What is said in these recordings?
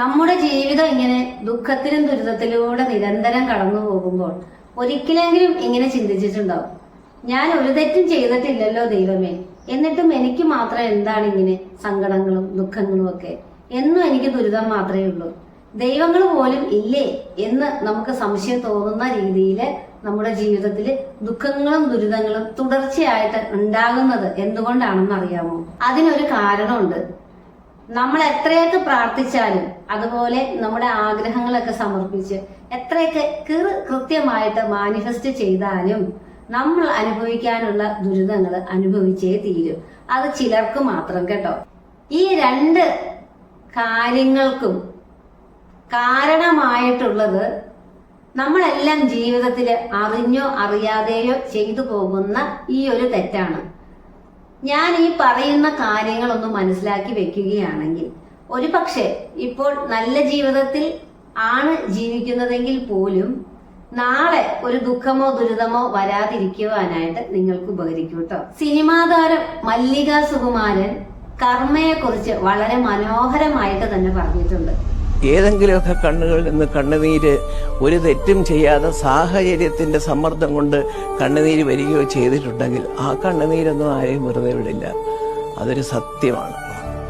നമ്മുടെ ജീവിതം ഇങ്ങനെ ദുഃഖത്തിലും ദുരിതത്തിലൂടെ നിരന്തരം കടന്നു പോകുമ്പോൾ ഒരിക്കലെങ്കിലും ഇങ്ങനെ ചിന്തിച്ചിട്ടുണ്ടാവും, ഞാൻ ഒരു തെറ്റും ചെയ്തിട്ടില്ലല്ലോ ദൈവമേ, എന്നിട്ടും എനിക്ക് മാത്രം എന്താണ് ഇങ്ങനെ സങ്കടങ്ങളും ദുഃഖങ്ങളും ഒക്കെ, എന്നും എനിക്ക് ദുരിതം മാത്രമേ ഉള്ളൂ, ദൈവങ്ങൾ പോലും ഇല്ലേ എന്ന് നമുക്ക് സംശയം തോന്നുന്ന രീതിയിൽ നമ്മുടെ ജീവിതത്തിൽ ദുഃഖങ്ങളും ദുരിതങ്ങളും തുടർച്ചയായിട്ട് ഉണ്ടാകുന്നത് എന്തുകൊണ്ടാണെന്ന് അറിയാമോ? അതിനൊരു കാരണമുണ്ട്. നമ്മൾ എത്രയൊക്കെ പ്രാർത്ഥിച്ചാലും അതുപോലെ നമ്മുടെ ആഗ്രഹങ്ങളൊക്കെ സമർപ്പിച്ച് എത്രയൊക്കെ കൃത്യമായിട്ട് മാനിഫെസ്റ്റ് ചെയ്താലും നമ്മൾ അനുഭവിക്കാനുള്ള ദുരിതങ്ങൾ അനുഭവിച്ചേ തീരും. അത് ചിലർക്ക് മാത്രം കേട്ടോ. ഈ രണ്ട് കാര്യങ്ങൾക്കും കാരണമായിട്ടുള്ളത് നമ്മളെല്ലാം ജീവിതത്തിൽ അറിഞ്ഞോ അറിയാതെയോ ചെയ്തു പോകുന്ന ഈ ഒരു തെറ്റാണ്. ഞാൻ ഈ പറയുന്ന കാര്യങ്ങളൊന്ന് മനസ്സിലാക്കി വെക്കുകയാണെങ്കിൽ ഒരു പക്ഷേ ഇപ്പോൾ നല്ല ജീവിതത്തിൽ ആണ് ജീവിക്കുന്നതെങ്കിൽ പോലും നാളെ ഒരു ദുഃഖമോ ദുരിതമോ വരാതിരിക്കുവാനായിട്ട് നിങ്ങൾക്ക് ഉപകരിക്കും കേട്ടോ. സിനിമാ താരം മല്ലിക സുകുമാരൻ കർമ്മയെക്കുറിച്ച് വളരെ മനോഹരമായിട്ട് തന്നെ പറഞ്ഞിട്ടുണ്ട്. ഏതെങ്കിലുമൊക്കെ കണ്ണുകളിൽ നിന്ന് കണ്ണുനീര് ഒരു തെറ്റും ചെയ്യാതെ സാഹചര്യത്തിന്റെ സമ്മർദ്ദം കൊണ്ട് കണ്ണുനീര് വരികയോ ചെയ്തിട്ടുണ്ടെങ്കിൽ ആ കണ്ണുനീരൊന്നും ആരെയും വെറുതെ വിടില്ല. അതൊരു സത്യമാണ്.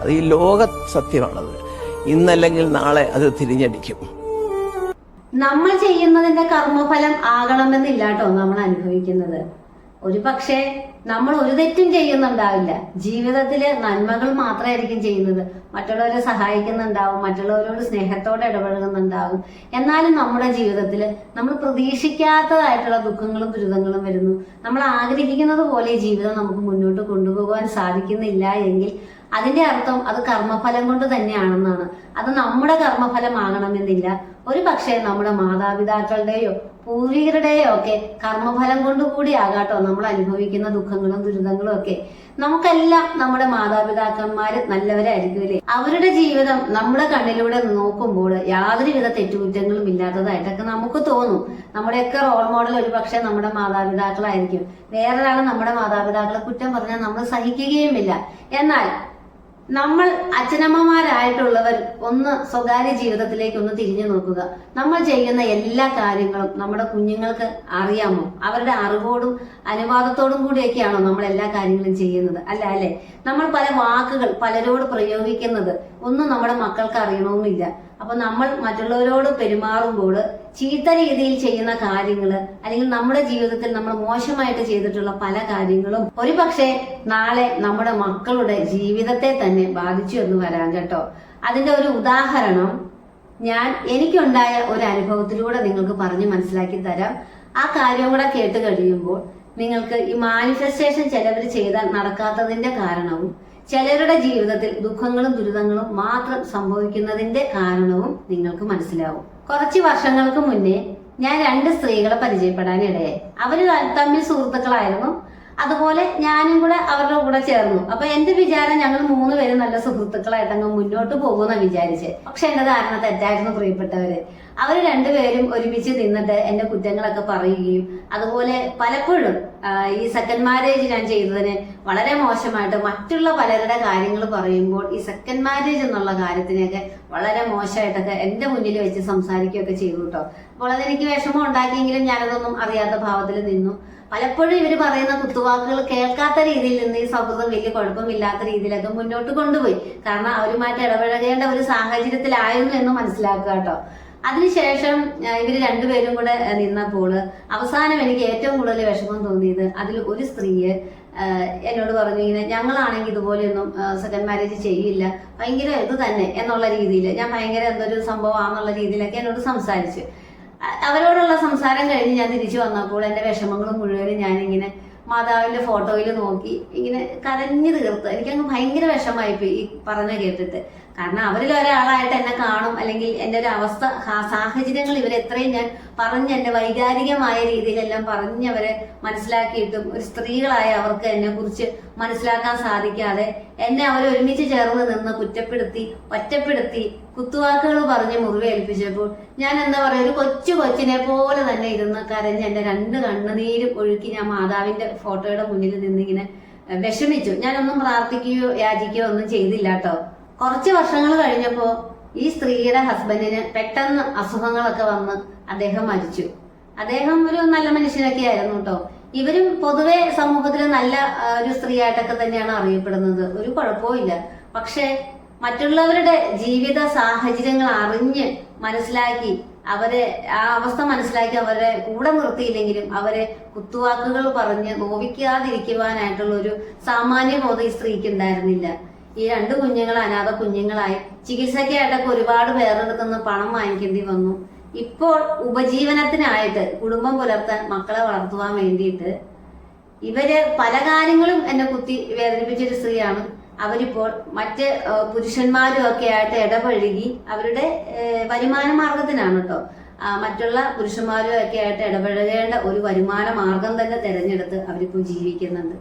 അത് ഈ ലോക സത്യമാണത്. ഇന്നല്ലെങ്കിൽ നാളെ അത് തിരിഞ്ഞടിക്കും. നമ്മൾ ചെയ്യുന്നതിന്റെ കർമ്മഫലം ആകണമെന്നില്ല കേട്ടോ നമ്മൾ അനുഭവിക്കുന്നത്. ഒരു പക്ഷേ നമ്മൾ ഒരു തെറ്റും ചെയ്യുന്നുണ്ടാവില്ല, ജീവിതത്തില് നന്മകൾ മാത്രമായിരിക്കും ചെയ്യുന്നത്, മറ്റുള്ളവരെ സഹായിക്കുന്നുണ്ടാവും, മറ്റുള്ളവരോട് സ്നേഹത്തോടെ ഇടപഴകുന്നുണ്ടാവും. എന്നാലും നമ്മുടെ ജീവിതത്തിൽ നമ്മൾ പ്രതീക്ഷിക്കാത്തതായിട്ടുള്ള ദുഃഖങ്ങളും ദുരിതങ്ങളും വരുന്നു. നമ്മൾ ആഗ്രഹിക്കുന്നത് പോലെ ഈ ജീവിതം നമുക്ക് മുന്നോട്ട് കൊണ്ടുപോകാൻ സാധിക്കുന്നില്ല എങ്കിൽ അതിന്റെ അർത്ഥം അത് കർമ്മഫലം കൊണ്ട് തന്നെയാണെന്നാണ്. അത് നമ്മുടെ കർമ്മഫലമാകണമെന്നില്ല. ഒരു പക്ഷേ നമ്മുടെ മാതാപിതാക്കളുടെയോ പൂർവികരുടെയോ ഒക്കെ കർമ്മഫലം കൊണ്ടുകൂടി ആകാട്ടോ നമ്മൾ അനുഭവിക്കുന്ന ദുഃഖങ്ങളും ദുരിതങ്ങളും ഒക്കെ. നമുക്കെല്ലാം നമ്മുടെ മാതാപിതാക്കന്മാര് നല്ലവരായിരിക്കുമല്ലേ? അവരുടെ ജീവിതം നമ്മുടെ കണ്ണിലൂടെ നോക്കുമ്പോൾ യാതൊരുവിധ തെറ്റുകുറ്റങ്ങളും ഇല്ലാത്തതായിട്ടൊക്കെ നമുക്ക് തോന്നും. നമ്മുടെയൊക്കെ റോൾ മോഡൽ ഒരു പക്ഷെ നമ്മുടെ മാതാപിതാക്കളായിരിക്കും. വേറൊരാൾ നമ്മുടെ മാതാപിതാക്കളെ കുറ്റം പറഞ്ഞാൽ നമ്മൾ സഹിക്കുകയുമില്ല. എന്നാൽ നമ്മൾ അച്ഛനമ്മമാരായിട്ടുള്ളവർ ഒന്ന് സ്വകാര്യ ജീവിതത്തിലേക്ക് ഒന്ന് തിരിഞ്ഞു നോക്കുക. നമ്മൾ ചെയ്യുന്ന എല്ലാ കാര്യങ്ങളും നമ്മുടെ കുഞ്ഞുങ്ങൾക്ക് അറിയാമോ? അവരുടെ അറിവോടും അനുവാദത്തോടും കൂടിയൊക്കെയാണോ നമ്മൾ എല്ലാ കാര്യങ്ങളും ചെയ്യുന്നത്? അല്ലേ? നമ്മൾ പല വാക്കുകൾ പലരോട് പ്രയോഗിക്കുന്നത് ഒന്നും നമ്മുടെ മക്കൾക്ക് അറിയണമെന്നില്ല. അപ്പൊ നമ്മൾ മറ്റുള്ളവരോട് പെരുമാറുമ്പോൾ ചീത്ത രീതിയിൽ ചെയ്യുന്ന കാര്യങ്ങള് അല്ലെങ്കിൽ നമ്മുടെ ജീവിതത്തിൽ നമ്മൾ മോശമായിട്ട് ചെയ്തിട്ടുള്ള പല കാര്യങ്ങളും ഒരു പക്ഷേ നാളെ നമ്മുടെ മക്കളുടെ ജീവിതത്തെ തന്നെ ബാധിച്ചു എന്ന് വരാൻ കേട്ടോ. അതിന്റെ ഒരു ഉദാഹരണം എനിക്കുണ്ടായ ഒരു അനുഭവത്തിലൂടെ നിങ്ങൾക്ക് പറഞ്ഞു മനസ്സിലാക്കി തരാം. ആ കാര്യം കൂടെ കേട്ട് കഴിയുമ്പോൾ നിങ്ങൾക്ക് ഈ മാനിഫെസ്റ്റേഷൻ ചിലവർ ചെയ്താൽ നടക്കാത്തതിന്റെ കാരണവും ചിലരുടെ ജീവിതത്തിൽ ദുഃഖങ്ങളും ദുരിതങ്ങളും മാത്രം സംഭവിക്കുന്നതിന്റെ കാരണവും നിങ്ങൾക്ക് മനസ്സിലാവും. കുറച്ച് വർഷങ്ങൾക്ക് മുന്നേ ഞാൻ 2 സ്ത്രീകളെ പരിചയപ്പെടാനിടയായി. അവര് തമ്മിൽ സുഹൃത്തുക്കളായിരുന്നു. അതുപോലെ ഞാനും കൂടെ അവരുടെ കൂടെ ചേർന്നു. അപ്പൊ എന്റെ വിചാരം ഞങ്ങൾ 3 പേരും നല്ല സുഹൃത്തുക്കളായിട്ട് അങ്ങ് മുന്നോട്ട് പോകുന്ന വിചാരിച്ച്. പക്ഷെ എന്റെ ധാരണ തെറ്റായിരുന്നു പ്രിയപ്പെട്ടവര്. അവര് 2 പേരും ഒരുമിച്ച് നിന്നിട്ട് എന്റെ കുറ്റങ്ങളൊക്കെ പറയുകയും അതുപോലെ പലപ്പോഴും ഈ സെക്കൻഡ് മാരേജ് ഞാൻ ചെയ്തതിന് വളരെ മോശമായിട്ട് മറ്റുള്ള പലരുടെ കാര്യങ്ങൾ പറയുമ്പോൾ ഈ സെക്കൻഡ് മാരേജ് എന്നുള്ള കാര്യത്തിനെയൊക്കെ വളരെ മോശമായിട്ടൊക്കെ എന്റെ മുന്നിൽ വെച്ച് സംസാരിക്കുകയൊക്കെ ചെയ്തു കേട്ടോ. അപ്പോൾ അതെനിക്ക് വിഷമം ഉണ്ടാക്കിയെങ്കിലും ഞാനതൊന്നും അറിയാത്ത ഭാവത്തിൽ നിന്നു. പലപ്പോഴും ഇവര് പറയുന്ന കുത്തുവാക്കുകൾ കേൾക്കാത്ത രീതിയിൽ നിന്ന് ഈ സൗഹൃദം വലിയ കുഴപ്പമില്ലാത്ത രീതിയിലൊക്കെ മുന്നോട്ട് കൊണ്ടുപോയി. കാരണം അവരുമായിട്ട് ഇടപഴകേണ്ട ഒരു സാഹചര്യത്തിലായിരുന്നു എന്ന് മനസ്സിലാക്കുക കേട്ടോ. അതിനുശേഷം ഇവര് 2 പേരും കൂടെ നിന്നപ്പോൾ അവസാനം എനിക്ക് ഏറ്റവും കൂടുതൽ വിഷമം തോന്നിയത് അതിൽ ഒരു സ്ത്രീയെ എന്നോട് പറഞ്ഞു, ഇങ്ങനെ ഞങ്ങളാണെങ്കിൽ ഇതുപോലെയൊന്നും സെക്കൻഡ് മാരേജ് ചെയ്യില്ല, ഭയങ്കര ഇത് തന്നെ എന്നുള്ള രീതിയിൽ, ഞാൻ ഭയങ്കര എന്തൊരു സംഭവമാണെന്നുള്ള രീതിയിലൊക്കെ എന്നോട് സംസാരിച്ചു. അവരോടുള്ള സംസാരം കഴിഞ്ഞ് ഞാൻ തിരിച്ചു വന്നപ്പോൾ എന്റെ വിഷമങ്ങളും മുഴുവനും ഞാനിങ്ങനെ മാതാവിന്റെ ഫോട്ടോയിൽ നോക്കി ഇങ്ങനെ കരഞ്ഞു തീർത്ത്. എനിക്കങ്ങ് ഭയങ്കര വിഷമമായിപ്പോയി ഈ പറഞ്ഞ കേട്ടിട്ട്. കാരണം അവരിൽ ഒരാളായിട്ട് എന്നെ കാണും, അല്ലെങ്കിൽ എൻ്റെ ഒരു അവസ്ഥ സാഹചര്യങ്ങൾ ഇവരെത്രയും ഞാൻ പറഞ്ഞ് എൻ്റെ വൈകാരികമായ രീതിയിലെല്ലാം പറഞ്ഞവരെ മനസ്സിലാക്കിയിട്ടും ഒരു സ്ത്രീകളായ അവർക്ക് എന്നെ കുറിച്ച് മനസ്സിലാക്കാൻ സാധിക്കാതെ എന്നെ അവർ ഒരുമിച്ച് ചേർന്ന് നിന്ന് കുറ്റപ്പെടുത്തി ഒറ്റപ്പെടുത്തി കുത്തുവാക്കുകൾ പറഞ്ഞ് മുറിവേൽപ്പിച്ചപ്പോൾ ഞാൻ എന്താ പറയുക, ഒരു കൊച്ചിനെ പോലെ തന്നെ ഇരുന്ന് കരഞ്ഞ് എൻ്റെ 2 കണ്ണുനീരും ഒഴുക്കി ഞാൻ മാതാവിന്റെ ഫോട്ടോയുടെ മുന്നിൽ നിന്നിങ്ങനെ വിഷമിച്ചു. ഞാനൊന്നും പ്രാർത്ഥിക്കുകയോ യാചിക്കുകയോ ഒന്നും ചെയ്തില്ല കേട്ടോ. കുറച്ച് വർഷങ്ങൾ കഴിഞ്ഞപ്പോ ഈ സ്ത്രീയുടെ ഹസ്ബൻഡിന് പെട്ടെന്ന് അസുഖങ്ങളൊക്കെ വന്ന് അദ്ദേഹം മരിച്ചു. അദ്ദേഹം ഒരു നല്ല മനുഷ്യനൊക്കെ ആയിരുന്നു കേട്ടോ. ഇവരും പൊതുവെ സമൂഹത്തിൽ നല്ല ഒരു സ്ത്രീയായിട്ടൊക്കെ തന്നെയാണ് അറിയപ്പെടുന്നത്, ഒരു കുഴപ്പമില്ല. പക്ഷെ മറ്റുള്ളവരുടെ ജീവിത സാഹചര്യങ്ങൾ അറിഞ്ഞ് മനസ്സിലാക്കി അവരെ ആ അവസ്ഥ മനസ്സിലാക്കി അവരെ കൂടെ നിർത്തിയില്ലെങ്കിലും അവരെ കുത്തുവാക്കുകൾ പറഞ്ഞ് നോവിക്കാതിരിക്കുവാനായിട്ടുള്ള ഒരു സാമാന്യ ബോധം ഈ സ്ത്രീക്ക് ഉണ്ടായിരുന്നില്ല. ഈ 2 കുഞ്ഞുങ്ങൾ അനാഥ കുഞ്ഞുങ്ങളായി ചികിത്സയ്ക്കായിട്ടൊക്കെ ഒരുപാട് പേരുടെ അടുത്തുനിന്ന് പണം വാങ്ങിക്കേണ്ടി വന്നു. ഇപ്പോൾ ഉപജീവനത്തിനായിട്ട് കുടുംബം പുലർത്താൻ മക്കളെ വളർത്തുവാൻ വേണ്ടിയിട്ട് ഇവര് പല കാര്യങ്ങളും എന്നെ കുത്തി വേദനിപ്പിച്ചൊരു സ്ത്രീയാണ്. അവരിപ്പോൾ മറ്റ് പുരുഷന്മാരും ഒക്കെ ആയിട്ട് ഇടപഴകി അവരുടെ വരുമാന മാർഗത്തിനാണ് കേട്ടോ, മറ്റുള്ള പുരുഷന്മാരും ഒക്കെ ആയിട്ട് ഇടപഴകേണ്ട ഒരു വരുമാന മാർഗം തന്നെ തിരഞ്ഞെടുത്ത് അവരിപ്പോൾ ജീവിക്കുന്നുണ്ട്.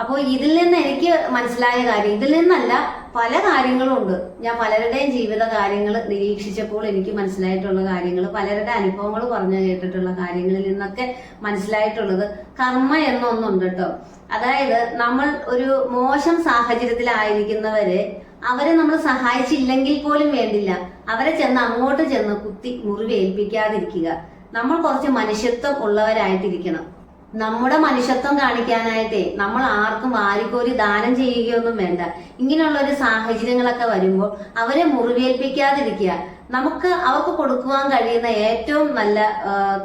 അപ്പോൾ ഇതിൽ നിന്ന് എനിക്ക് മനസ്സിലായ കാര്യം, ഇതിൽ നിന്നല്ല പല കാര്യങ്ങളും ഉണ്ട്. ഞാൻ പലരുടെയും ജീവിത കാര്യങ്ങൾ നിരീക്ഷിച്ചപ്പോൾ എനിക്ക് മനസ്സിലായിട്ടുള്ള കാര്യങ്ങൾ, പലരുടെ അനുഭവങ്ങൾ പറഞ്ഞു കേട്ടിട്ടുള്ള കാര്യങ്ങളിൽ നിന്നൊക്കെ മനസ്സിലായിട്ടുള്ളത് കർമ്മ എന്നൊന്നുണ്ട് കേട്ടോ. അതായത് നമ്മൾ ഒരു മോശം സാഹചര്യത്തിലായിരിക്കുന്നവരെ അവരെ നമ്മൾ സഹായിച്ചില്ലെങ്കിൽ പോലും വേണ്ടില്ല, അവരെ അങ്ങോട്ട് ചെന്ന് കുത്തി മുറിവേൽപ്പിക്കാതിരിക്കുക. നമ്മൾ കുറച്ച് മനുഷ്യത്വം ഉള്ളവരായിട്ടിരിക്കണം. നമ്മുടെ മനുഷ്യത്വം കാണിക്കാനായിട്ടേ നമ്മൾ ആർക്കും വാരിക്കോരി ദാനം ചെയ്യുകയൊന്നും വേണ്ട. ഇങ്ങനെയുള്ള ഒരു സാഹചര്യങ്ങളൊക്കെ വരുമ്പോൾ അവരെ മുറിവേൽപ്പിക്കാതിരിക്കുക. നമുക്ക് അവർക്ക് കൊടുക്കുവാൻ കഴിയുന്ന ഏറ്റവും നല്ല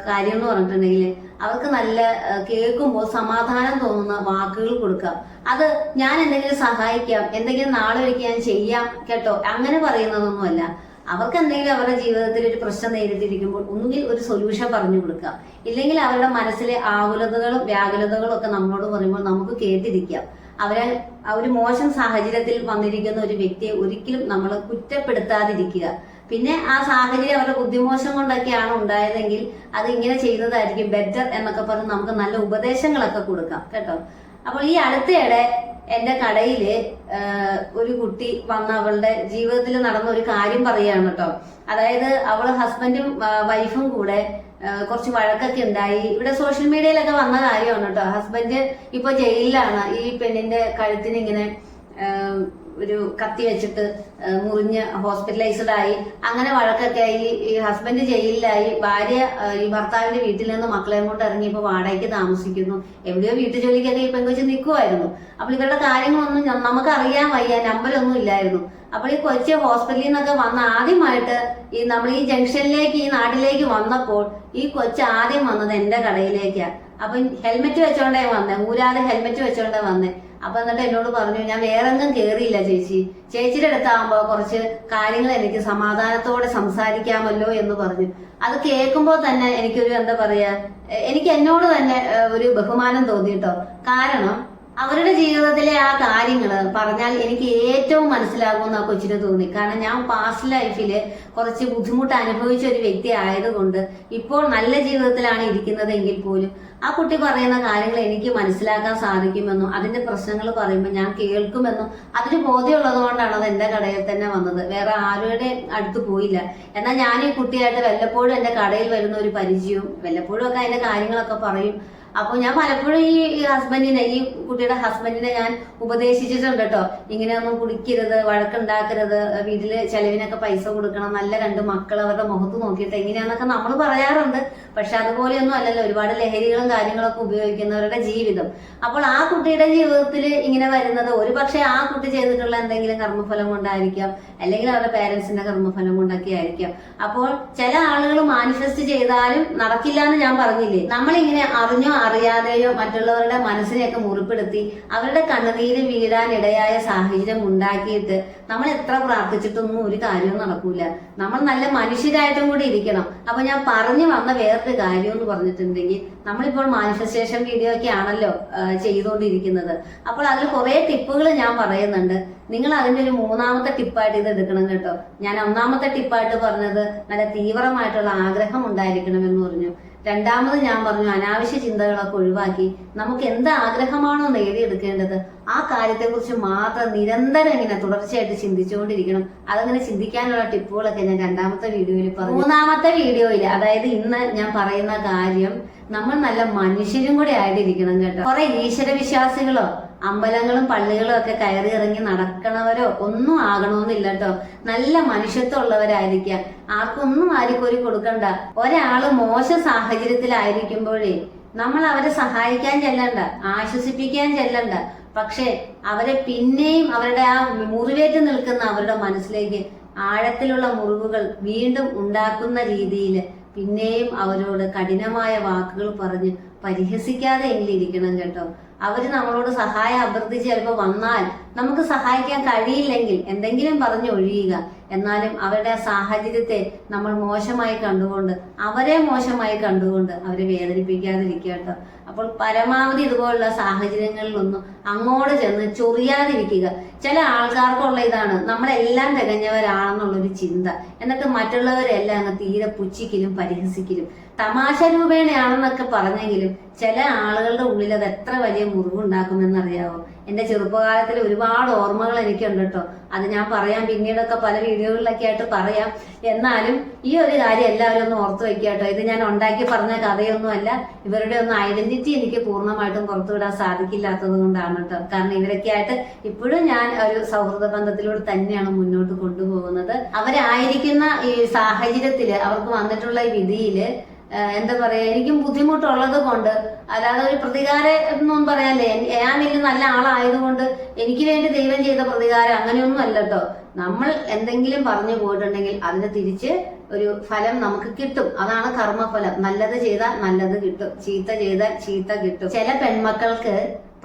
കാര്യം എന്ന് പറഞ്ഞിട്ടുണ്ടെങ്കിൽ അവർക്ക് നല്ല കേൾക്കുമ്പോൾ സമാധാനം തോന്നുന്ന വാക്കുകൾ കൊടുക്കുക. അത് ഞാൻ എന്തെങ്കിലും സഹായിക്കാം, എന്തെങ്കിലും നാളെ ഒരിക്കൽ ഞാൻ ചെയ്യാം കേട്ടോ, അങ്ങനെ പറയുന്നതൊന്നുമല്ല. അവർക്ക് എന്തെങ്കിലും അവരുടെ ജീവിതത്തിൽ ഒരു പ്രശ്നം നേരിട്ടിരിക്കുമ്പോൾ ഒന്നുകിൽ ഒരു സൊല്യൂഷൻ പറഞ്ഞു കൊടുക്കുക, ഇല്ലെങ്കിൽ അവരുടെ മനസ്സിലെ ആകുലതകളും വ്യാകുലതകളും ഒക്കെ നമ്മളോട് പറയുമ്പോൾ നമുക്ക് കേട്ടിരിക്കാം. ഒരു മോശം സാഹചര്യത്തിൽ വന്നിരിക്കുന്ന ഒരു വ്യക്തിയെ ഒരിക്കലും നമ്മൾ കുറ്റപ്പെടുത്താതിരിക്കുക. പിന്നെ ആ സാഹചര്യം അവരുടെ ബുദ്ധിമോശം കൊണ്ടൊക്കെയാണ് ഉണ്ടായതെങ്കിൽ അത് ഇങ്ങനെ ചെയ്യുന്നതായിരിക്കും ബെറ്റർ എന്നൊക്കെ പറഞ്ഞ് നമുക്ക് നല്ല ഉപദേശങ്ങളൊക്കെ കൊടുക്കാം കേട്ടോ. അപ്പോൾ ഈ അടുത്തയിടെ എന്റെ കടയില് ഒരു കുട്ടി വന്ന് അവളുടെ ജീവിതത്തിൽ നടന്ന ഒരു കാര്യം പറയുകയാണ് കേട്ടോ. അതായത് അവള് ഹസ്ബൻഡും വൈഫും കൂടെ കുറച്ച് വഴക്കൊക്കെ ഉണ്ടായി. ഇവിടെ സോഷ്യൽ മീഡിയയിലൊക്കെ വന്ന കാര്യമാണ് കേട്ടോ. ഹസ്ബൻഡ് ഇപ്പൊ ജയിലിലാണ്. ഈ പെണ്ണിന്റെ കഴുത്തിന് ഇങ്ങനെ ഒരു കത്തി വെച്ചിട്ട് മുറിഞ്ഞ് ഹോസ്പിറ്റലൈസ്ഡ് ആയി. അങ്ങനെ വഴക്കൊക്കെ ആയി. ഈ ഹസ്ബൻഡ് ജയിലിലായി. ഭാര്യ ഈ ഭർത്താവിന്റെ വീട്ടിൽ നിന്ന് മക്കളെയും കൊണ്ട് ഇറങ്ങി ഇപ്പൊ വാടകയ്ക്ക് താമസിക്കുന്നു. എവിടെയോ വീട്ടു ജോലിക്കൊക്കെ ഈ പെൺകൊച്ച് നിൽക്കുമായിരുന്നു. അപ്പോൾ ഇവരുടെ കാര്യങ്ങളൊന്നും നമുക്ക് അറിയാൻ വയ്യ, നമ്പരൊന്നും ഇല്ലായിരുന്നു. അപ്പോൾ ഈ കൊച്ചി ഹോസ്പിറ്റലിൽ നിന്നൊക്കെ വന്ന ആദ്യമായിട്ട് നമ്മൾ ഈ ജംഗ്ഷനിലേക്ക് ഈ നാട്ടിലേക്ക് വന്നപ്പോൾ ഈ കൊച്ച് ആദ്യം വന്നത് എന്റെ കടയിലേക്കാ. അപ്പൊ ഹെൽമെറ്റ് വെച്ചോണ്ടേ വന്നേ, ഊരാതെ ഹെൽമെറ്റ് വെച്ചോണ്ടേ വന്നേ. അപ്പൊ എന്നിട്ട് എന്നോട് പറഞ്ഞു, ഞാൻ വേറെങ്ങും കേറിയില്ല ചേച്ചി, ചേച്ചിയുടെ അടുത്താകുമ്പോ കുറച്ച് കാര്യങ്ങൾ എനിക്ക് സമാധാനത്തോടെ സംസാരിക്കാമല്ലോ എന്ന് പറഞ്ഞു. അത് കേൾക്കുമ്പോൾ തന്നെ എനിക്കൊരു എന്താ പറയാ, എനിക്ക് എന്നോട് തന്നെ ഒരു ബഹുമാനം തോന്നി കേട്ടോ. കാരണം അവരുടെ ജീവിതത്തിലെ ആ കാര്യങ്ങള് പറഞ്ഞാൽ എനിക്ക് ഏറ്റവും മനസ്സിലാകുമെന്ന് ആ കൊച്ചിന് തോന്നി. കാരണം ഞാൻ പാസ്റ്റ് ലൈഫില് കുറച്ച് ബുദ്ധിമുട്ട് അനുഭവിച്ച ഒരു വ്യക്തി ആയതുകൊണ്ട് ഇപ്പോൾ നല്ല ജീവിതത്തിലാണ് ഇരിക്കുന്നതെങ്കിൽ പോലും ആ കുട്ടി പറയുന്ന കാര്യങ്ങൾ എനിക്ക് മനസ്സിലാക്കാൻ സാധിക്കുമെന്നും അതിന്റെ പ്രശ്നങ്ങൾ പറയുമ്പോൾ ഞാൻ കേൾക്കുമെന്നും അതിന് ബോധ്യമുള്ളത് കൊണ്ടാണ് അത് എന്റെ കടയിൽ തന്നെ വന്നത്. വേറെ ആരുടെ അടുത്ത് പോയില്ല. എന്നാൽ ഞാൻ ഈ കുട്ടിയായിട്ട് വല്ലപ്പോഴും എന്റെ കടയിൽ വരുന്ന ഒരു പരിചയവും വല്ലപ്പോഴും ഒക്കെ അതിന്റെ കാര്യങ്ങളൊക്കെ പറയും. അപ്പൊ ഞാൻ പലപ്പോഴും ഈ ഹസ്ബൻഡിനെ, ഈ കുട്ടിയുടെ ഹസ്ബൻഡിനെ ഞാൻ ഉപദേശിച്ചിട്ടുണ്ട് കേട്ടോ. ഇങ്ങനെയൊന്നും കുടിക്കരുത്, വഴക്കുണ്ടാക്കരുത്, വീട്ടില് ചെലവിനൊക്കെ പൈസ കൊടുക്കണം, നല്ല 2 മക്കൾ അവരുടെ മുഖത്ത് നോക്കിയിട്ട് എങ്ങനെയാന്നൊക്കെ നമ്മൾ പറയാറുണ്ട്. പക്ഷെ അതുപോലെയൊന്നും അല്ലല്ലോ ഒരുപാട് ലഹരികളും കാര്യങ്ങളൊക്കെ ഉപയോഗിക്കുന്നവരുടെ ജീവിതം. അപ്പോൾ ആ കുട്ടിയുടെ ജീവിതത്തിൽ ഇങ്ങനെ വരുന്നത് ഒരു പക്ഷെ ആ കുട്ടി ചെയ്തിട്ടുള്ള എന്തെങ്കിലും കർമ്മഫലം കൊണ്ടായിരിക്കാം, അല്ലെങ്കിൽ അവരുടെ പേരൻസിന്റെ കർമ്മഫലം കൊണ്ടൊക്കെ ആയിരിക്കാം. അപ്പോൾ ചില ആളുകൾ മാനിഫെസ്റ്റ് ചെയ്താലും നടക്കില്ല എന്ന് ഞാൻ പറഞ്ഞില്ലേ. നമ്മളിങ്ങനെ അറിഞ്ഞോ അറിയാതെയോ മറ്റുള്ളവരുടെ മനസ്സിനെയൊക്കെ മുറിപ്പെടുത്തി അവരുടെ കണ്ണുനീര് വീഴാൻ ഇടയായ സാഹചര്യം ഉണ്ടാക്കിയിട്ട് നമ്മൾ എത്ര പ്രാർത്ഥിച്ചിട്ടൊന്നും ഒരു കാര്യവും നടക്കൂല. നമ്മൾ നല്ല മനുഷ്യരായിട്ടും കൂടി ഇരിക്കണം. അപ്പൊ ഞാൻ പറഞ്ഞു വന്ന വേറൊരു കാര്യം എന്ന് പറഞ്ഞിട്ടുണ്ടെങ്കിൽ, നമ്മളിപ്പോൾ മാനിഫെസ്റ്റേഷൻ വീഡിയോ ഒക്കെ ആണല്ലോ ചെയ്തുകൊണ്ടിരിക്കുന്നത്. അപ്പോൾ അതിൽ കുറെ ടിപ്പുകൾ ഞാൻ പറയുന്നുണ്ട്. നിങ്ങൾ അതിന്റെ ഒരു 3ാമത്തെ ടിപ്പായിട്ട് ഇത് എടുക്കണം കേട്ടോ. ഞാൻ 1ാമത്തെ ടിപ്പായിട്ട് പറഞ്ഞത് നല്ല തീവ്രമായിട്ടുള്ള ആഗ്രഹം ഉണ്ടായിരിക്കണം എന്ന് പറഞ്ഞു. 2ാമത് ഞാൻ പറഞ്ഞു അനാവശ്യ ചിന്തകളൊക്കെ ഒഴിവാക്കി നമുക്ക് എന്ത് ആഗ്രഹമാണോ നേടിയെടുക്കേണ്ടത് ആ കാര്യത്തെക്കുറിച്ച് മാത്രം നിരന്തരം ഇങ്ങനെ തുടർച്ചയായിട്ട് ചിന്തിച്ചുകൊണ്ടിരിക്കണം. അതങ്ങനെ ചിന്തിക്കാനുള്ള ടിപ്പുകളൊക്കെ ഞാൻ 2ാമത്തെ വീഡിയോയിൽ പറഞ്ഞു. 3ാമത്തെ വീഡിയോയിൽ, അതായത് ഇന്ന് ഞാൻ പറയുന്ന കാര്യം, നമ്മൾ നല്ല മനുഷ്യരും കൂടെ ആയിട്ടിരിക്കണം കേട്ടോ. കുറെ ഈശ്വര വിശ്വാസികളോ അമ്പലങ്ങളും പള്ളികളും ഒക്കെ കയറി ഇറങ്ങി നടക്കണവരോ ഒന്നും ആകണമെന്നില്ല കേട്ടോ. നല്ല മനുഷ്യത്വം ഉള്ളവരായിരിക്കാം. ആർക്കൊന്നും ആരിക്കോരി കൊടുക്കണ്ട. ഒരാള് മോശം സാഹചര്യത്തിലായിരിക്കുമ്പോഴേ നമ്മൾ അവരെ സഹായിക്കാൻ ചെല്ലണ്ട, ആശ്വസിപ്പിക്കാൻ ചെല്ലണ്ട. പക്ഷെ അവരെ പിന്നെയും അവരുടെ ആ മുറിവേറ്റ് നിൽക്കുന്ന അവരുടെ മനസ്സിലേക്ക് ആഴത്തിലുള്ള മുറിവുകൾ വീണ്ടും ഉണ്ടാക്കുന്ന രീതിയിൽ പിന്നെയും അവരോട് കഠിനമായ വാക്കുകൾ പറഞ്ഞ് പരിഹസിക്കാതെ എങ്കിലും ഇരിക്കണം കേട്ടോ. അവര് നമ്മളോട് സഹായം അഭ്യർത്ഥിച്ച് ചിലപ്പോൾ വന്നാൽ നമുക്ക് സഹായിക്കാൻ കഴിയില്ലെങ്കിൽ എന്തെങ്കിലും പറഞ്ഞു ഒഴിയുക. എന്നാലും അവരുടെ ആ സാഹചര്യത്തെ നമ്മൾ മോശമായി കണ്ടുകൊണ്ട് അവരെ മോശമായി കണ്ടുകൊണ്ട് അവരെ വേദനിപ്പിക്കാതിരിക്കുക കേട്ടോ. അപ്പോൾ പരമാവധി ഇതുപോലുള്ള സാഹചര്യങ്ങളിലൊന്നും അങ്ങോട്ട് ചെന്ന് ചൊറിയാതിരിക്കുക. ചില ആൾക്കാർക്കുള്ള ഇതാണ് നമ്മളെല്ലാം തികഞ്ഞവരാണെന്നുള്ളൊരു ചിന്ത. എന്നിട്ട് മറ്റുള്ളവരെല്ലാം അങ്ങ് തീരെ പുച്ഛിക്കലും പരിഹസിക്കലും തമാശ രൂപേണയാണെന്നൊക്കെ പറഞ്ഞെങ്കിലും ചില ആളുകളുടെ ഉള്ളിൽ അത് എത്ര വലിയ മുറിവുണ്ടാക്കുമെന്നറിയാവോ. എന്റെ ചെറുപ്പകാലത്തിൽ ഒരുപാട് ഓർമ്മകൾ എനിക്കുണ്ട് കേട്ടോ. അത് ഞാൻ പറയാം, പിന്നീടൊക്കെ പല വീഡിയോകളിലൊക്കെ ആയിട്ട് പറയാം. എന്നാലും ഈ ഒരു കാര്യം എല്ലാവരും ഒന്ന് ഓർത്തു വെക്കുക കേട്ടോ. ഇത് ഞാൻ ഉണ്ടാക്കി പറഞ്ഞ കഥയൊന്നുമല്ല. ഇവരുടെ ഒന്നും ഐഡന്റിറ്റി എനിക്ക് പൂർണ്ണമായിട്ടും പുറത്തുവിടാൻ സാധിക്കില്ലാത്തത് കൊണ്ടാണ് കേട്ടോ. കാരണം ഇവരൊക്കെ ആയിട്ട് ഇപ്പോഴും ഞാൻ ഒരു സൗഹൃദ ബന്ധത്തിലൂടെ തന്നെയാണ് മുന്നോട്ട് കൊണ്ടുപോകുന്നത്. അവരായിരിക്കുന്ന ഈ സാഹചര്യത്തില് അവർക്ക് വന്നിട്ടുള്ള ഈ വിധിയില് എന്താ പറയാ, എനിക്കും ബുദ്ധിമുട്ടുള്ളത് കൊണ്ട്, അല്ലാതെ ഒരു പ്രതികാരം എന്നൊന്നും പറയാല്ലേ. ഞാൻ വലിയ നല്ല ആളായതുകൊണ്ട് എനിക്ക് വേണ്ടി ദൈവം ചെയ്ത പ്രതികാരം അങ്ങനെയൊന്നും അല്ല കേട്ടോ. നമ്മൾ എന്തെങ്കിലും പറഞ്ഞു പോയിട്ടുണ്ടെങ്കിൽ അതിന് തിരിച്ച് ഒരു ഫലം നമുക്ക് കിട്ടും. അതാണ് കർമ്മഫലം. നല്ലത് ചെയ്താൽ നല്ലത് കിട്ടും, ചീത്ത ചെയ്താൽ ചീത്ത കിട്ടും. ചില പെൺമക്കൾക്ക്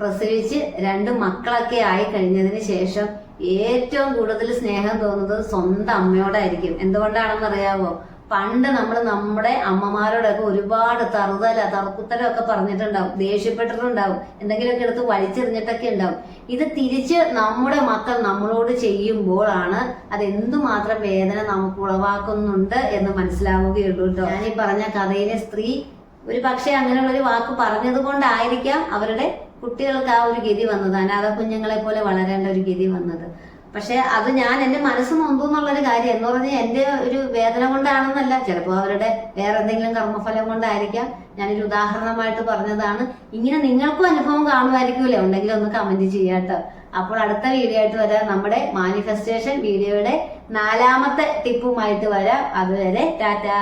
പ്രസവിച്ച് 2 മക്കളൊക്കെ ആയി കഴിഞ്ഞതിന് ശേഷം ഏറ്റവും കൂടുതൽ സ്നേഹം തോന്നുന്നത് സ്വന്തം അമ്മയോടായിരിക്കും. എന്തുകൊണ്ടാണെന്ന് അറിയാവോ? പണ്ട് നമ്മൾ നമ്മുടെ അമ്മമാരോടൊക്കെ ഒരുപാട് തറുക്കുത്തലൊക്കെ പറഞ്ഞിട്ടുണ്ടാവും, ദേഷ്യപ്പെട്ടിട്ടുണ്ടാവും, എന്തെങ്കിലുമൊക്കെ എടുത്ത് വലിച്ചെറിഞ്ഞിട്ടൊക്കെ ഉണ്ടാവും. ഇത് തിരിച്ച് നമ്മുടെ മക്കൾ നമ്മളോട് ചെയ്യുമ്പോഴാണ് അത് എന്തുമാത്രം വേദന നമുക്ക് ഉളവാക്കുന്നുണ്ട് എന്ന് മനസ്സിലാവുകയുള്ളൂ കേട്ടോ. ഞാനീ പറഞ്ഞ കഥയിലെ സ്ത്രീ ഒരു പക്ഷെ അങ്ങനെയുള്ളൊരു വാക്ക് പറഞ്ഞത് കൊണ്ടായിരിക്കാം അവരുടെ കുട്ടികൾക്ക് ആ ഒരു ഗതി വന്നത്, അനാഥ കുഞ്ഞുങ്ങളെ പോലെ വളരേണ്ട ഒരു ഗതി വന്നത്. പക്ഷെ അത് ഞാൻ എന്റെ മനസ്സ് നൊന്തു എന്നുള്ളൊരു കാര്യം എന്ന് പറഞ്ഞാൽ എന്റെ ഒരു വേദന കൊണ്ടാണെന്നല്ല, ചിലപ്പോൾ അവരുടെ വേറെ എന്തെങ്കിലും കർമ്മഫലം കൊണ്ടായിരിക്കാം. ഞാനൊരു ഉദാഹരണമായിട്ട് പറഞ്ഞതാണ്. ഇങ്ങനെ നിങ്ങൾക്കും അനുഭവം കാണുമായിരിക്കൂലേ? ഉണ്ടെങ്കിൽ ഒന്ന് കമന്റ് ചെയ്യാട്ടോ. അപ്പോൾ അടുത്ത വീഡിയോ ആയിട്ട് വരാം. നമ്മുടെ മാനിഫെസ്റ്റേഷൻ വീഡിയോയുടെ 4ാമത്തെ ടിപ്പുമായിട്ട് വരാം. അതുവരെ ടാറ്റാ.